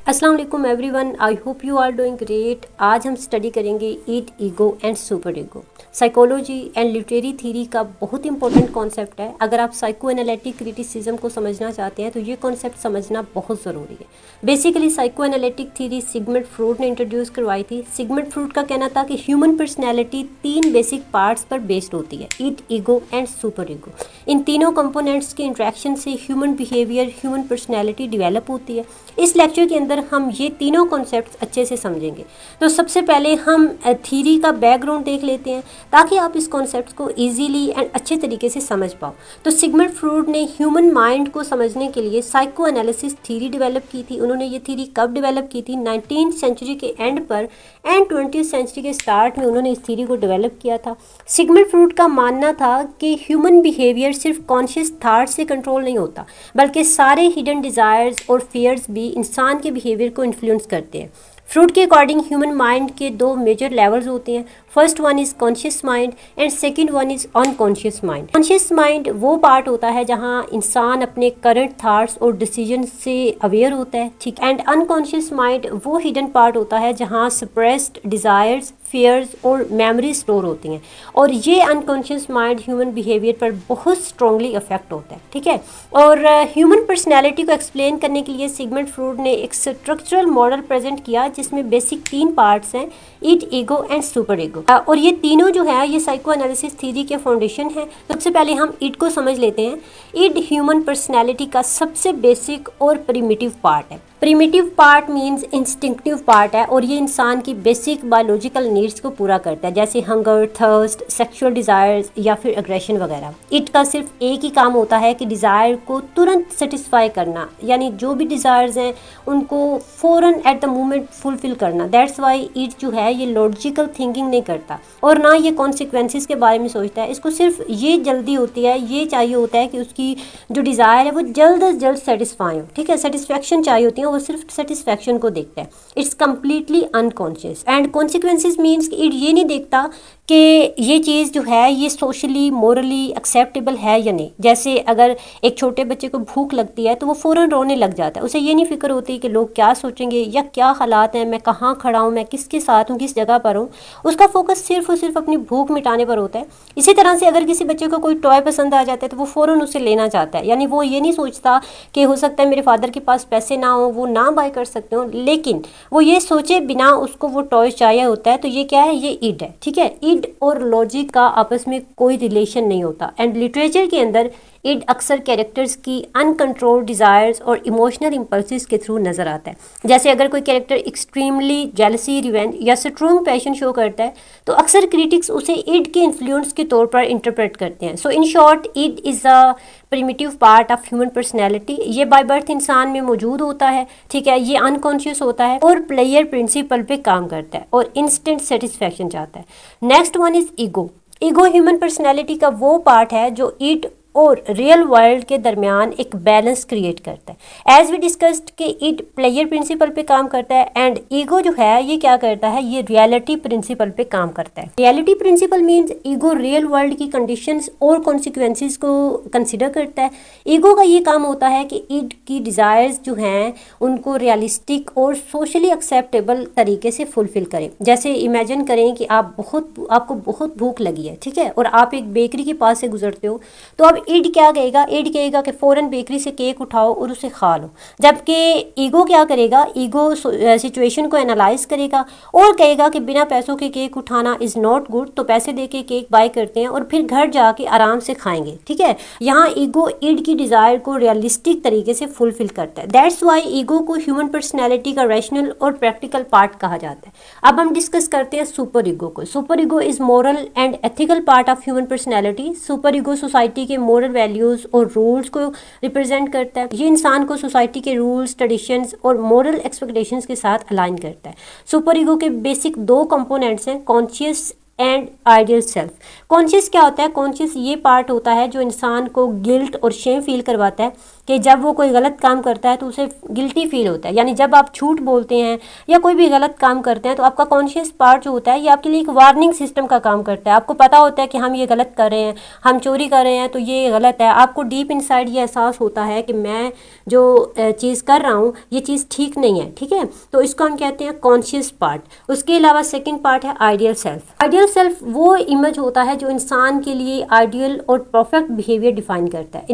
अस्सलाम वालेकुम everyone, I hope you are doing great. आज हम स्टडी करेंगे id, ego and super ego. Psychology and literary theory का बहुत इंपॉर्टेंट कॉन्सेप्ट है। अगर आप साइको एनालिटिक क्रिटिसिज्म को समझना चाहते हैं तो ये कॉन्सेप्ट समझना बहुत ज़रूरी है। Basically psycho analytic theory Sigmund Freud ने इंट्रोड्यूस करवाई थी। सिगमंड फ्रॉयड का कहना था कि ह्यूमन पर्सनैलिटी 3 बेसिक पार्ट्स पर बेस्ड होती है, ईट, ईगो एंड सुपर ईगो। इन तीनों कंपोनेंट्स के इंट्रैक्शन से human behaviour, human personality develop होती है। इस लेक्चर के अंदर हम ये तीनों कॉन्सेप्ट्स अच्छे से समझेंगे। तो सबसे पहले हम थ्योरी का बैकग्राउंड देख लेते हैं ताकि आप इस कॉन्सेप्ट्स को इजीली एंड अच्छे तरीके से समझ पाओ। तो सिगमंड फ्रॉयड ने ह्यूमन माइंड को समझने के लिए साइको एनालिसिस थ्योरी डेवलप की थी। उन्होंने ये थ्योरी कब डेवलप की थी? 19th सेंचुरी के एंड पर एंड 20th सेंचुरी के स्टार्ट में उन्होंने इस थ्योरी को डेवलप किया था। सिगमंड फ्रॉयड का मानना था कि ह्यूमन बिहेवियर सिर्फ कॉन्शियस थाट से कंट्रोल नहीं होता, बल्कि सारे हिडन डिज़ायर्स और फियर्स भी इंसान के बिहेवियर को इन्फ्लुएंस करते हैं। फ्रूट के अकॉर्डिंग ह्यूमन माइंड के 2 मेजर लेवल्स होते हैं। First one is conscious mind and second one is unconscious mind. Conscious mind वो पार्ट होता है जहां इंसान अपने करंट थॉट्स और डिसीजन से अवेयर होता है, ठीक। एंड अनकॉन्शियस माइंड वो हिडन पार्ट होता है जहां सप्रेस्ड डिज़ायर्स, फियर्स और मेमोरी स्टोर होती हैं, और ये अनकॉन्शियस माइंड ह्यूमन बिहेवियर पर बहुत स्ट्रांगली अफेक्ट होता है, ठीक है। और ह्यूमन पर्सनैलिटी को एक्सप्लेन करने के लिए सिगमंड फ्रॉयड ने एक स्ट्रक्चरल मॉडल प्रेजेंट किया जिसमें बेसिक 3 पार्ट्स हैं, ईट, ईगो एंड सुपर ईगो। और ये तीनों जो है ये साइको एनालिसिस थ्योरी के फाउंडेशन है। सबसे पहले हम ईट को समझ लेते हैं। ईट ह्यूमन पर्सनैलिटी का सबसे बेसिक और प्रिमिटिव पार्ट है। Primitive part means instinctive part है, और ये इंसान की बेसिक बायोलॉजिकल नीड्स को पूरा करता है, जैसे हंगर, थर्स्ट, सेक्सुअल डिज़ायर्स या फिर एग्रेशन वगैरह। इट का सिर्फ एक ही काम होता है कि डिज़ायर को तुरंत सेटिस्फाई करना, यानी जो भी डिज़ायर्स हैं उनको फ़ौरन एट द मोमेंट फुलफिल करना। दैट्स वाई इट जो है ये लॉजिकल थिंकिंग नहीं करता और ना ये कॉन्सिक्वेंसेस के बारे में सोचता है। इसको सिर्फ ये जल्दी होती है, ये चाहिए होता है कि उसकी जो डिज़ायर है वो जल्द अज जल्द सेटिस्फाई हो, ठीक है। सेटिस्फैक्शन चाहिए होती है, वो सिर्फ सेटिस्फैक्शन को देखता है। It's completely unconscious. And consequences means कि इट ये नहीं देखता कि ये चीज़ जो है ये सोशली मोरली एक्सेप्टेबल है या नहीं। जैसे अगर एक छोटे बच्चे को भूख लगती है तो वो फ़ौरन रोने लग जाता है, उसे ये नहीं फिक्र होती कि लोग क्या सोचेंगे या क्या हालात हैं, मैं कहाँ खड़ा हूँ, मैं किसके साथ हूँ, किस जगह पर हूँ। उसका फोकस सिर्फ और सिर्फ अपनी भूख मिटाने पर होता है। इसी तरह से अगर किसी बच्चे को कोई टॉय पसंद आ जाता है तो वो फ़ौरन उसे लेना चाहता है, यानी वो ये नहीं सोचता कि हो सकता है मेरे फादर के पास पैसे ना हो, वो ना बाय कर सकते हो, लेकिन वो ये सोचे बिना उसको वो टॉय चाहिए होता है। तो ये क्या है? ये ईड है, ठीक है। ईड और लॉजिक का आपस में कोई रिलेशन नहीं होता। एंड लिटरेचर के अंदर इड अक्सर कैरेक्टर्स की अनकंट्रोल्ड डिज़ायर्स और इमोशनल इम्पल्सिस के थ्रू नज़र आता है। जैसे अगर कोई कैरेक्टर एक्सट्रीमली जेलसी, रिवेंज या स्ट्रॉन्ग पैशन शो करता है तो अक्सर क्रिटिक्स उसे इड के इन्फ्लुएंस के तौर पर इंटरप्रेट करते हैं। So in short, id is a primitive part of human personality. ये बाय बर्थ इंसान में मौजूद होता है, ठीक है। ये अनकॉन्शियस होता है और प्लेयर प्रिंसिपल पे काम करता है और इंस्टेंट सेटिस्फैक्शन चाहता है। Next one is ego. Ego human personality का वो पार्ट है जो इड और रियल वर्ल्ड के दरमियान एक बैलेंस क्रिएट करता है। एज वी डिस्कस्ड कि इट प्लेयर प्रिंसिपल पे काम करता है एंड ईगो जो है ये क्या करता है? ये रियलिटी प्रिंसिपल पे काम करता है। Reality principle means ego real world की कंडीशंस और कॉन्सिक्वेंसेस को कंसिडर करता है। ईगो का ये काम होता है कि इट की डिज़ायर्स जो हैं उनको रियलिस्टिक और सोशली एक्सेप्टेबल तरीके से फुलफिल करें। जैसे इमेजिन करें कि आपको बहुत भूख लगी है, ठीक है, और आप एक बेकरी के पास से गुजरते हो, तो अब ईड क्या कहेगा? ईड कहेगा कि फ़ौरन बेकरी से केक उठाओ और उसे खा लो। जबकि ईगो क्या करेगा? ईगो सिचुएशन को एनालाइज करेगा और कहेगा कि बिना पैसों के केक उठाना इज़ नॉट गुड, तो पैसे दे के केक बाय करते हैं और फिर घर जाके आराम से खाएंगे, ठीक है। यहाँ ईगो ईड की डिज़ायर को रियलिस्टिक तरीके से फुलफिल करता है। दैट्स वाई ईगो को ह्यूमन पर्सनैलिटी का रैशनल और प्रैक्टिकल पार्ट कहा जाता है। अब हम डिस्कस करते हैं सुपर ईगो को। Super ego is moral and ethical part of human personality. Super ego society के मॉरल वैल्यूज़ और रूल्स को रिप्रेजेंट करता है। ये इंसान को सोसाइटी के रूल्स, ट्रेडिशंस और मॉरल एक्सपेक्टेशंस के साथ अलाइन करता है। सुपर ईगो के बेसिक 2 कंपोनेंट्स हैं, conscious and ideal self. Conscious क्या होता है? कॉन्शियस ये पार्ट होता है जो इंसान को गिल्ट और शेम फील करवाता है। कि जब वो कोई गलत काम करता है तो उसे गिल्टी फील होता है। यानी जब आप झूठ बोलते हैं या कोई भी गलत काम करते हैं तो आपका कॉन्शियस पार्ट जो होता है ये आपके लिए एक वार्निंग सिस्टम का काम करता है। आपको पता होता है कि हम ये गलत कर रहे हैं, हम चोरी कर रहे हैं तो ये गलत है। आपको डीप इनसाइड ये एहसास होता है कि मैं जो चीज़ कर रहा हूँ ये चीज़ ठीक नहीं है, ठीक है। तो इसको हम कहते हैं कॉन्शियस पार्ट। उसके अलावा सेकेंड पार्ट है आइडियल सेल्फ। आइडियल सेल्फ वो इमेज होता है जो इंसान के लिए आइडियल और परफेक्ट बिहेवियर डिफाइन करता है,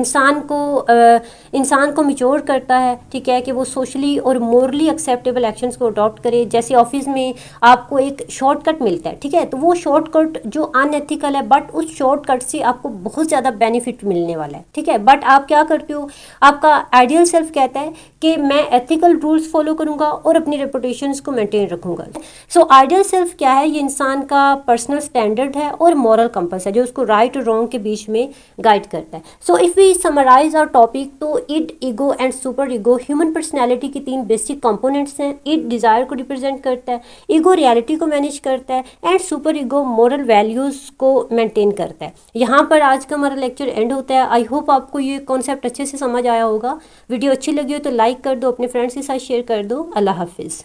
इंसान को मिच्योर करता है, ठीक है, कि वो सोशली और मोरली एक्सेप्टेबल एक्शंस को अडॉप्ट करे। जैसे ऑफिस में आपको एक शॉर्टकट मिलता है, ठीक है, तो वो शॉर्टकट जो अनएथिकल है बट उस शॉर्टकट से आपको बहुत ज़्यादा बेनिफिट मिलने वाला है, ठीक है, बट आप क्या करते हो, आपका आइडियल सेल्फ कहता है कि मैं एथिकल रूल्स फॉलो करूँगा और अपनी रेपुटेशंस को मेंटेन रखूँगा। सो आइडियल सेल्फ क्या है, ये इंसान का पर्सनल स्टैंडर्ड है और मॉरल कंपस है जो उसको राइट और रॉन्ग के बीच में गाइड करता है। So if we summarise our topic, तो id, ego and super ego human personality की 3 बेसिक कंपोनेंट्स हैं। ईड डिज़ायर को रिप्रेजेंट करता है, ईगो रियलिटी को मैनेज करता है and super ego moral values को मेंटेन करता है। यहाँ पर आज का हमारा लेक्चर एंड होता है। आई होप आपको ये कॉन्सेप्ट अच्छे से समझ आया होगा। वीडियो अच्छी लगी हो तो लाइक कर दो, अपने फ्रेंड्स के साथ शेयर कर दो। अल्लाह हाफिज़।